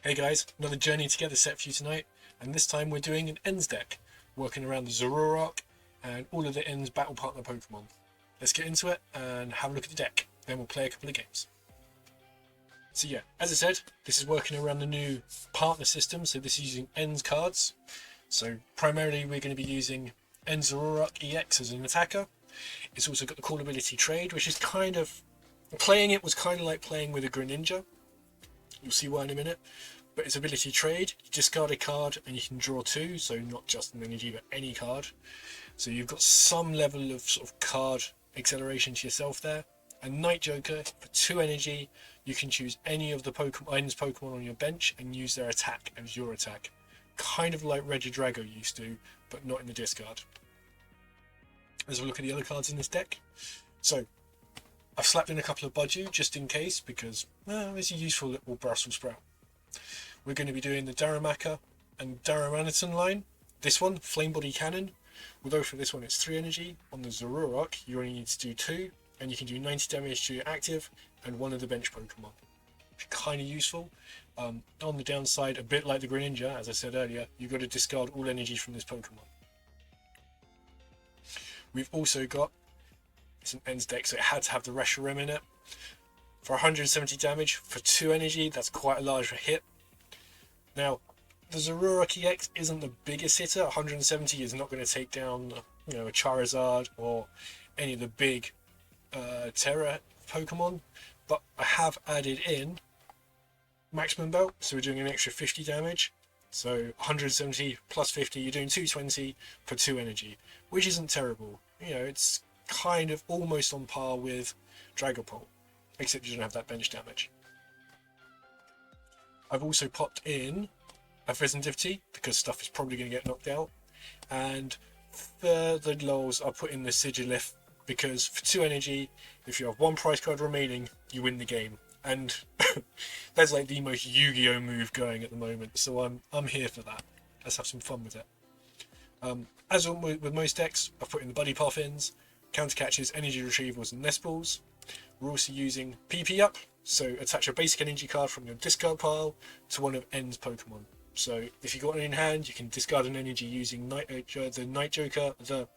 Hey guys, another journey together set for you tonight, and this time we're doing an Ends deck, working around the Zoroark and all of the Ends battle partner Pokemon. Let's get into it and have a look at the deck, then we'll play a couple of games. So yeah, as I said, this is working around the new partner system, so this is using Ends cards. So primarily we're going to be using Ends Zoroark EX as an attacker. It's also got the Call Ability Trade, which is kind of, playing it was kind of like playing with a Greninja. You'll see why in a minute. But its ability trade, you discard a card and you can draw two, so not just an energy but any card. So you've got some level of sort of card acceleration to yourself there. And Night Joker, for 2 energy, you can choose any of the Pokemon on your bench and use their attack as your attack. Kind of like Regidrago used to, but not in the discard. Let's have a look at the other cards in this deck. So I've slapped in a couple of Budew just in case, because it's a useful little Brussels sprout. We're going to be doing the Darumaka and Darmanitan line. This one, Flame Body Cannon. Although for this one it's 3 energy, on the Zoroark you only need to do 2, and you can do 90 damage to your active and one of the bench Pokemon. Kind of useful. On the downside, a bit like the Greninja, as I said earlier, you've got to discard all energy from this Pokemon. We've also got, it's an Ends deck, so it had to have the Reshiram in it. For 170 damage, for 2 energy, that's quite a large hit. Now, the Zoroark EX isn't the biggest hitter. 170 is not going to take down, a Charizard or any of the big Terra Pokemon. But I have added in Maximum Belt, so we're doing an extra 50 damage. So 170 plus 50, you're doing 220 for 2 energy, which isn't terrible. It's kind of almost on par with Dragapult, except you don't have that bench damage. I've also popped in a Fezandipiti because stuff is probably going to get knocked out, and for the lols I put in the Sigilyph because for 2 energy, if you have 1 prize card remaining, you win the game, and that's like the most Yu-Gi-Oh move going at the moment, so I'm here for that. Let's have some fun with it. As with most decks, I've put in the Buddy Poffins, counter catches, Energy Retrievals and Nest Balls. We're also using PP up, so attach a basic energy card from your discard pile to one of End's Pokemon. So if you've got one in hand, you can discard an energy using the Night Joker, the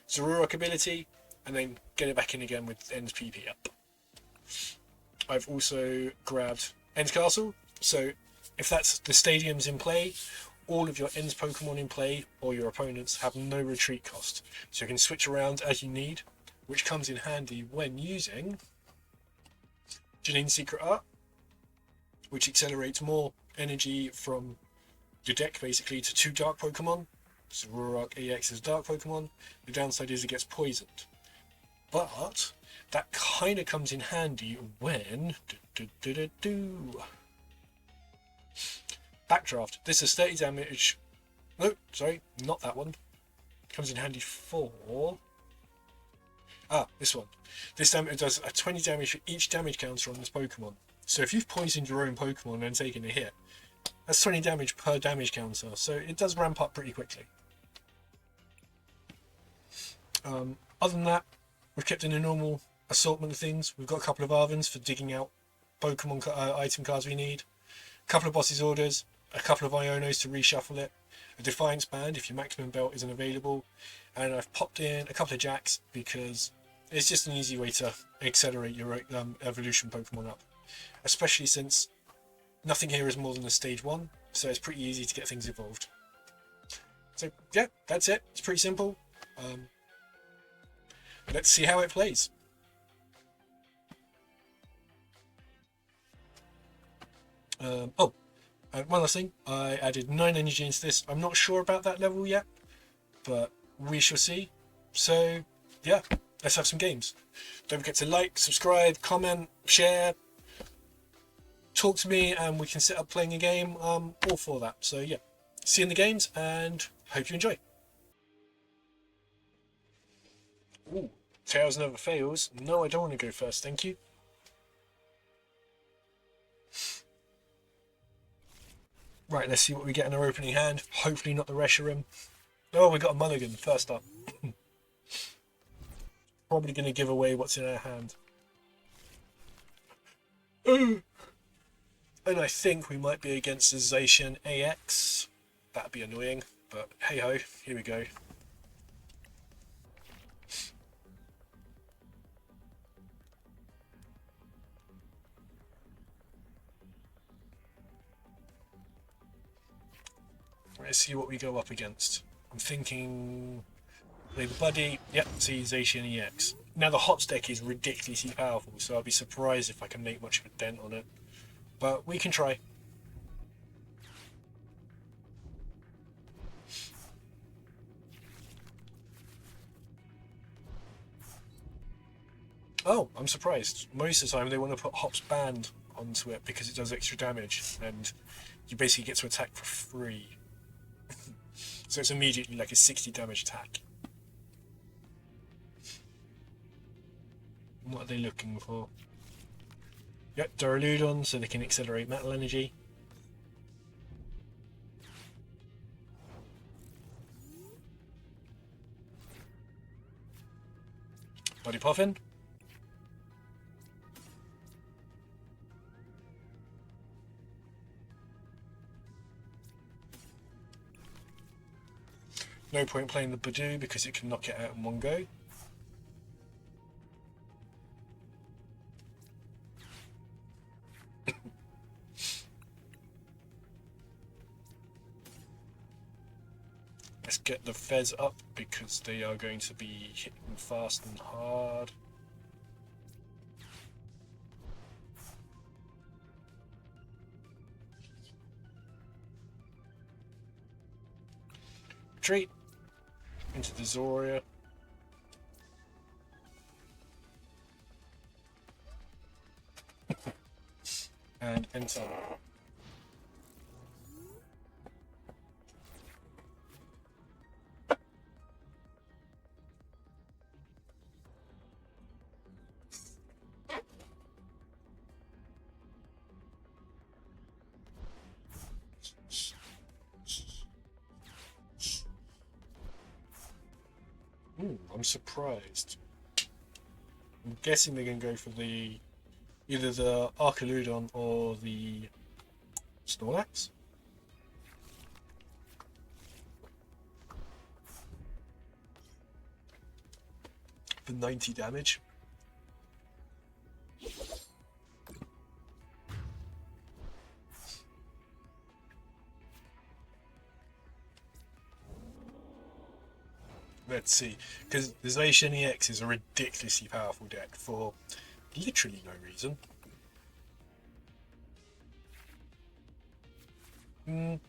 Zoroark ability, and then get it back in again with End's PP up. I've also grabbed End's Castle, so if that's the stadiums in play, all of your End's Pokemon in play, or your opponents, have no retreat cost. So you can switch around as you need, which comes in handy when using Janine's Secret Art, which accelerates more energy from your deck basically to 2 dark Pokemon. Zoroark EX is dark Pokemon. The downside is it gets poisoned. But that kind of comes in handy when Backdraft. This is 30 damage. No, sorry, not that one. Comes in handy for this one. This damage does a 20 damage for each damage counter on this Pokemon. So if you've poisoned your own Pokemon and taken a hit, that's 20 damage per damage counter. So it does ramp up pretty quickly. Other than that, we've kept in a normal assortment of things. We've got a couple of Arvens for digging out Pokemon item cards we need. A couple of Boss's Orders. A couple of Ionos to reshuffle it. A Defiance Band if your Maximum Belt isn't available. And I've popped in a couple of Jacks because it's just an easy way to accelerate your evolution Pokemon up. Especially since nothing here is more than a stage 1, so it's pretty easy to get things evolved. So yeah, that's it. It's pretty simple. Let's see how it plays. And one last thing, I added 9 energy into this. I'm not sure about that level yet, but we shall see. So yeah, let's have some games. Don't forget to like, subscribe, comment, share, talk to me, and we can set up playing a game. I'm all for that. So yeah, see you in the games and hope you enjoy. Ooh, Tails never fails. No, I don't want to go first, thank you. Right, let's see what we get in our opening hand. Hopefully not the Reshiram. Oh, we got a Mulligan first up. Probably going to give away what's in our hand. And I think we might be against the Zacian AX. That'd be annoying, but hey ho, here we go. Let's see what we go up against. I'm thinking play the Buddy. Yep, see Zacian EX. Now the Hops deck is ridiculously powerful, so I'll be surprised if I can make much of a dent on it. But we can try. Oh, I'm surprised. Most of the time they want to put Hops Band onto it because it does extra damage, and you basically get to attack for free. So it's immediately like a 60 damage attack. What are they looking for? Yep, Duraludon, so they can accelerate metal energy. Buddy Poffin. No point playing the Budew because it can knock it out in one go. Let's get the Fez up because they are going to be hitting fast and hard. Retreat into the Zorua. And enter. I'm surprised. I'm guessing they're going to go for the either the Archaludon or the Snorlax. For 90 damage. Let's see, because the Zacian EX is a ridiculously powerful deck for literally no reason.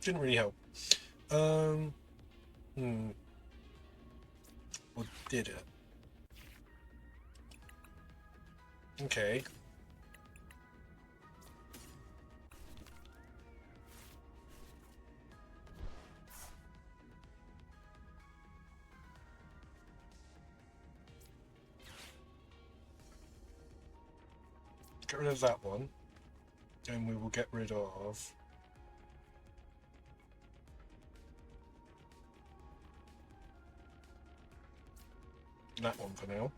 Didn't really help. Or did it? Okay. Get rid of that one, and we will get rid of that one for now.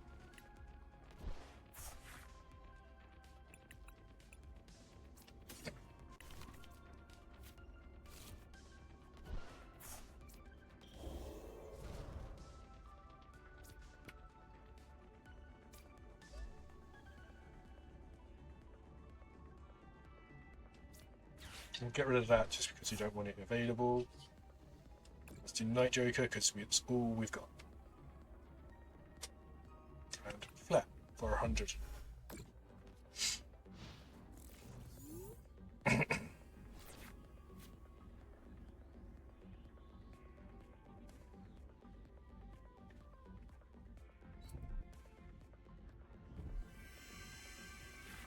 We'll get rid of that just because we don't want it available. Let's do Night Joker because it's all we've got. And Flare for 100.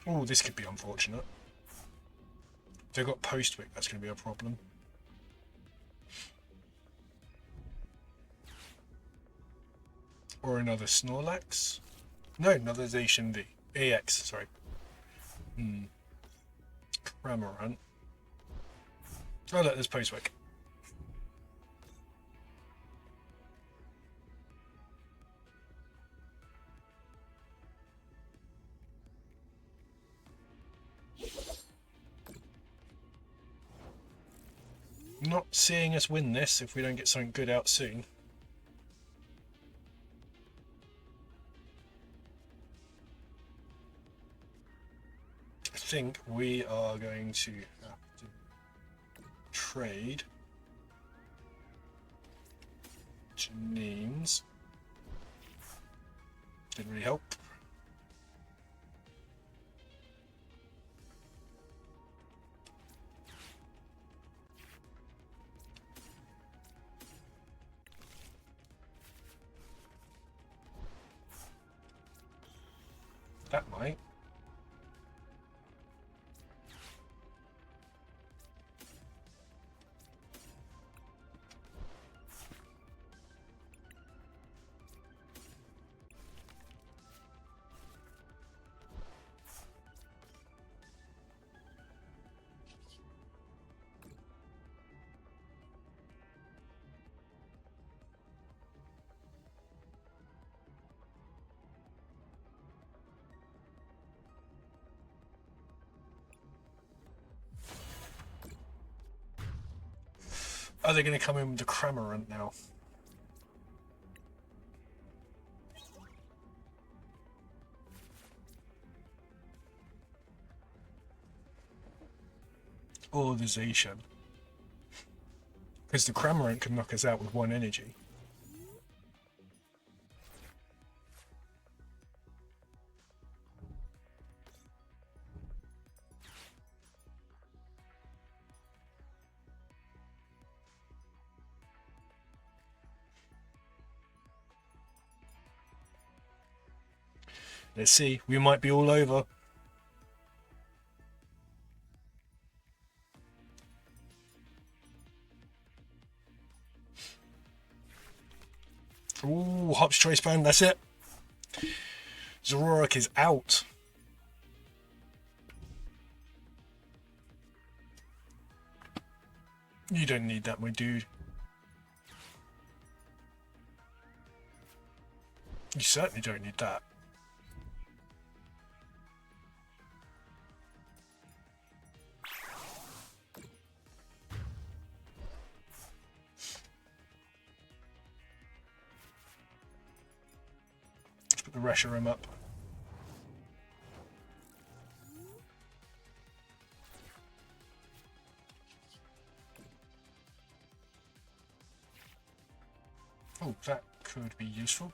Oh, this could be unfortunate. If they've got Postwick, that's going to be a problem. Or another Snorlax. No, another Zacian V. AX, sorry. Cramorant. Oh look, there's Postwick. Not seeing us win this if we don't get something good out soon. I think we are going to have to trade Janine's. Didn't really help. That might. Are they going to come in with the Cramorant now? Or the Zacian? Because the Cramorant can knock us out with one energy. Let's see, we might be all over. Ooh, Hop's Choice Band, that's it. Zoroark is out. You don't need that, my dude. You certainly don't need that. The Reshiram up. Oh, that could be useful.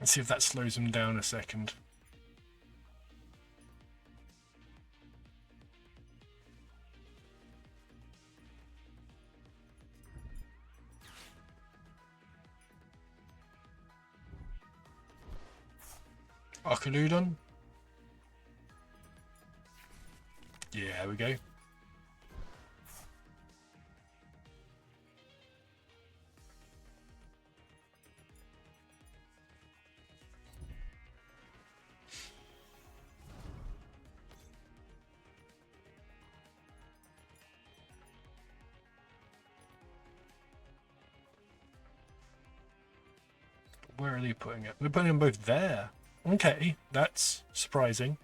Let's see if that slows him down a second. Archaludon. Yeah, there we go. Where are they putting it? They're putting them both there. Okay, that's surprising.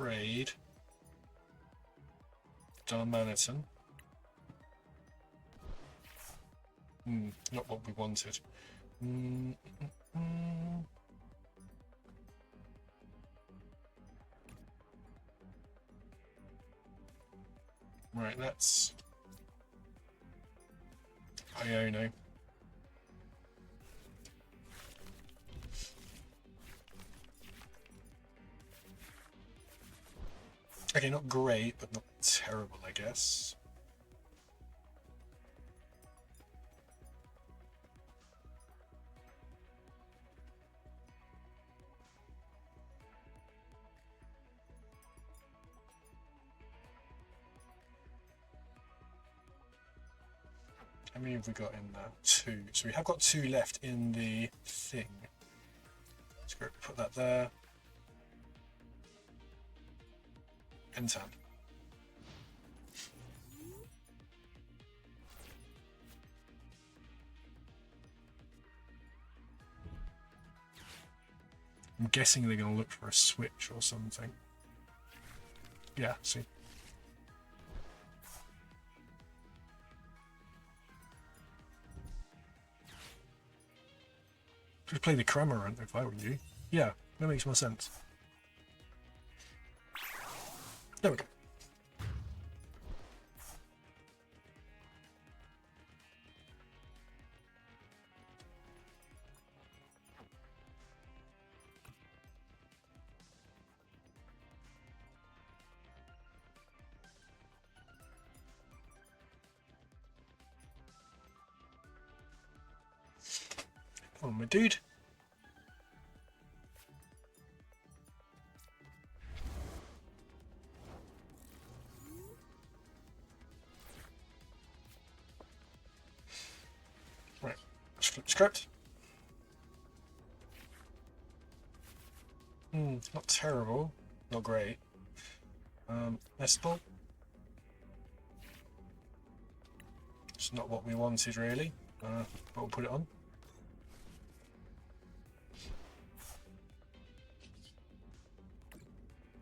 trade Darmanitan. Not what we wanted. Right, that's Iono. Okay, not great, but not terrible, I guess. How many have we got in there? 2. So we have got 2 left in the thing. Let's go put that there. End turn. I'm guessing they're going to look for a switch or something. Yeah, see. Just play the Cramorant if I were you. Yeah, that makes more sense. There we go. Come on, my dude. Right, let's flip the script. Not terrible, not great. Nest Ball. It's not what we wanted really, but we'll put it on.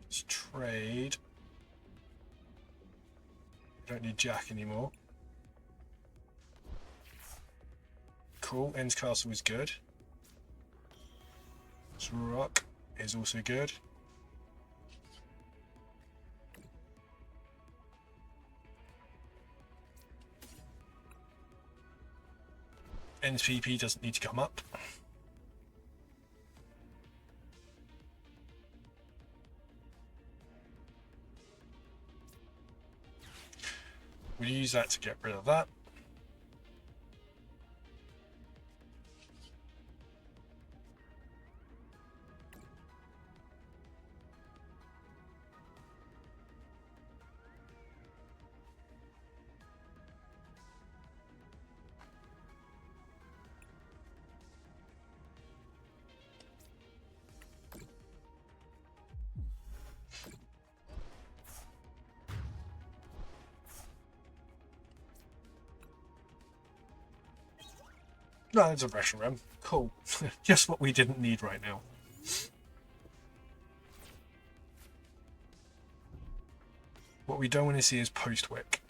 Let's trade. We don't need Jacq anymore. Cool, Ends Castle is good. Zoroark is also good. Ends PP doesn't need to come up. We'll use that to get rid of that. No, it's a Reshiram. Cool. Just what we didn't need right now. What we don't want to see is post-wick.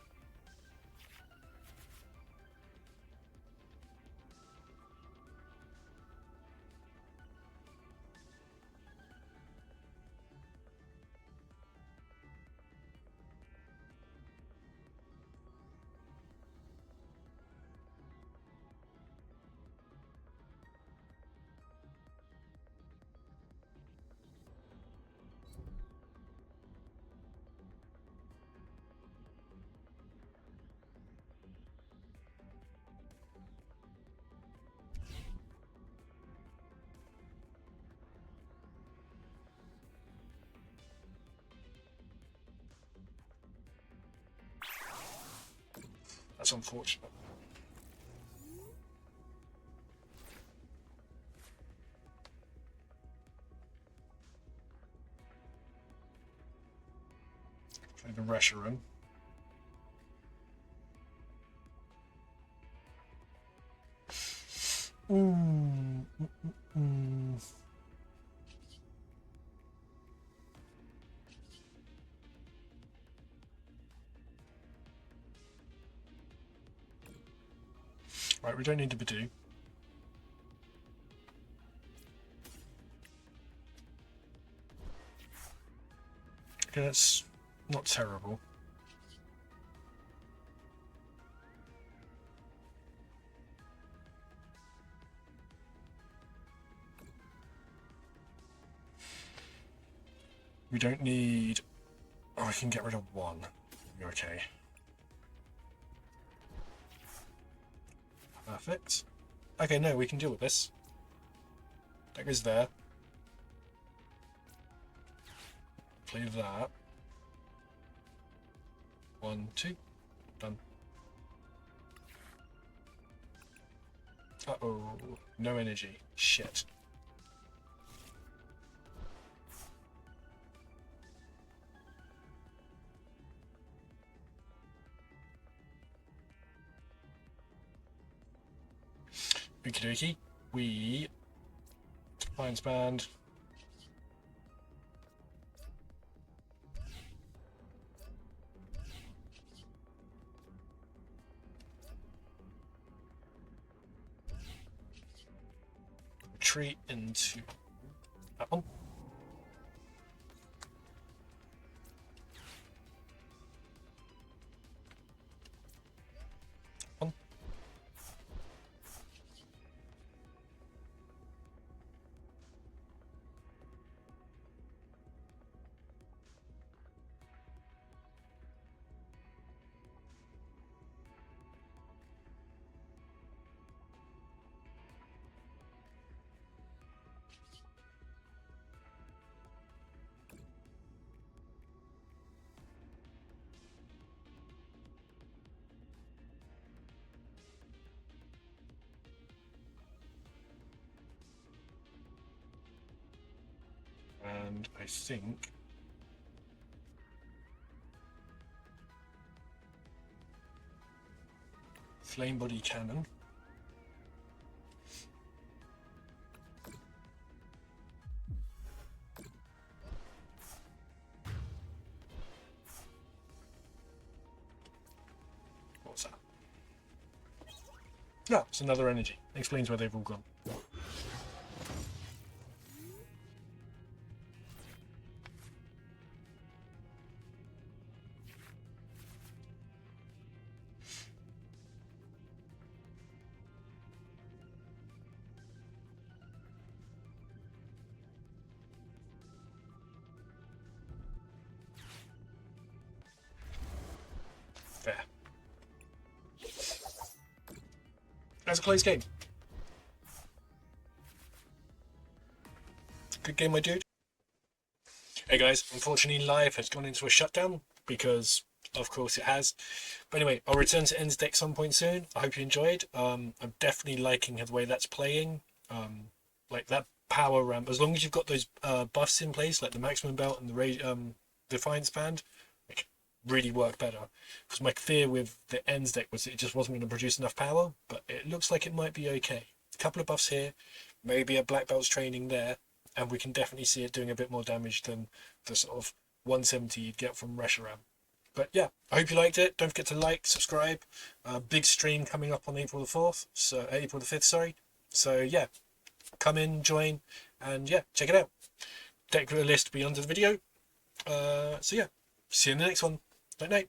That's unfortunate. Play the Reshiram. Right, we don't need the Budew. Okay, that's not terrible. We don't need... Oh, I can get rid of one. You're okay. Perfect. Okay, no, we can deal with this. That goes there. Play that. 1, 2. Done. Uh-oh. No energy. Shit. Okie dokie. We... Defiance Band. Retreat into that one. And I think flame body cannon. What's that? No, it's another energy. Explains where they've all gone. Fair. That's a close game. Good game, my dude. Hey guys, unfortunately live has gone into a shutdown because of course it has. But anyway, I'll return to Ends deck some point soon. I hope you enjoyed. I'm definitely liking the way that's playing. Like that power ramp, as long as you've got those buffs in place, like the Maximum Belt and the Defiance Band, like, really work better. Because my fear with the Ends deck was it just wasn't going to produce enough power, but it looks like it might be okay. A couple of buffs here, maybe a Black Belt's training there, and we can definitely see it doing a bit more damage than the sort of 170 you'd get from Reshiram. But yeah, I hope you liked it. Don't forget to like, subscribe. Big stream coming up on April the 4th, so April the 5th, sorry. So yeah, come in, join, and yeah, check it out. Deck list will be under the video. So yeah, see you in the next one. Night night.